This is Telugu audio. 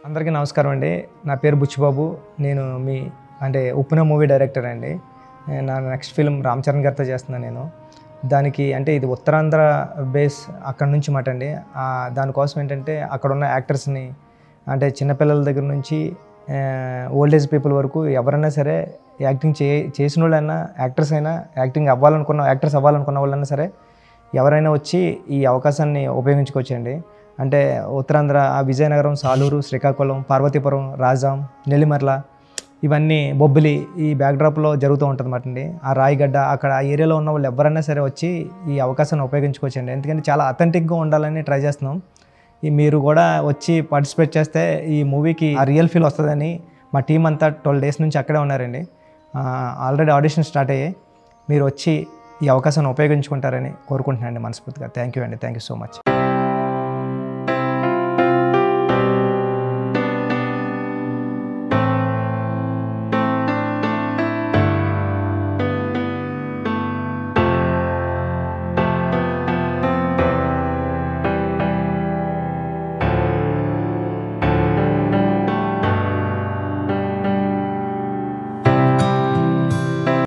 అందరికీ నమస్కారం అండి. నా పేరు బుచ్చిబాబు. నేను మీ ఉప్పెన మూవీ డైరెక్టర్ అండి. నా నెక్స్ట్ ఫిల్మ్ రామ్ చరణ్ గారితో చేస్తున్నాను నేను. దానికి ఇది ఉత్తరాంధ్ర బేస్ అక్కడి నుంచి మాట అండి. దానికోసం ఏంటంటే అక్కడున్న యాక్టర్స్ని చిన్నపిల్లల దగ్గర నుంచి ఓల్డ్ ఏజ్ పీపుల్ వరకు ఎవరైనా సరే యాక్టింగ్ చేసిన వాళ్ళైనా యాక్టర్స్ అయినా యాక్టింగ్ యాక్టర్స్ అవ్వాలనుకున్న వాళ్ళైనా సరే ఎవరైనా వచ్చి ఈ అవకాశాన్ని ఉపయోగించుకోవచ్చండి. ఉత్తరాంధ్ర విజయనగరం, సాలూరు, శ్రీకాకుళం, పార్వతీపురం, రాజాం, నెల్లిమర్ల ఇవన్నీ బొబ్బిలి ఈ బ్యాక్డ్రాప్లో జరుగుతూ ఉంటుంది అన్నమాట అండి. ఆ రాయిగడ్డ అక్కడ ఆ ఏరియాలో ఉన్న వాళ్ళు ఎవరైనా సరే వచ్చి ఈ అవకాశాన్ని ఉపయోగించుకోవచ్చండి. ఎందుకంటే చాలా అథెంటిక్గా ఉండాలని ట్రై చేస్తున్నాం. మీరు కూడా వచ్చి పార్టిసిపేట్ చేస్తే ఈ మూవీకి ఆ రియల్ ఫీల్ వస్తుందని మా టీం అంతా 12 days నుంచి అక్కడే ఉన్నారండి. ఆల్రెడీ ఆడిషన్ స్టార్ట్ అయ్యాయి. మీరు వచ్చి ఈ అవకాశాన్ని ఉపయోగించుకుంటారని కోరుకుంటున్నాను మనస్ఫూర్తిగా. థ్యాంక్ యూ అండి. Thank you so much.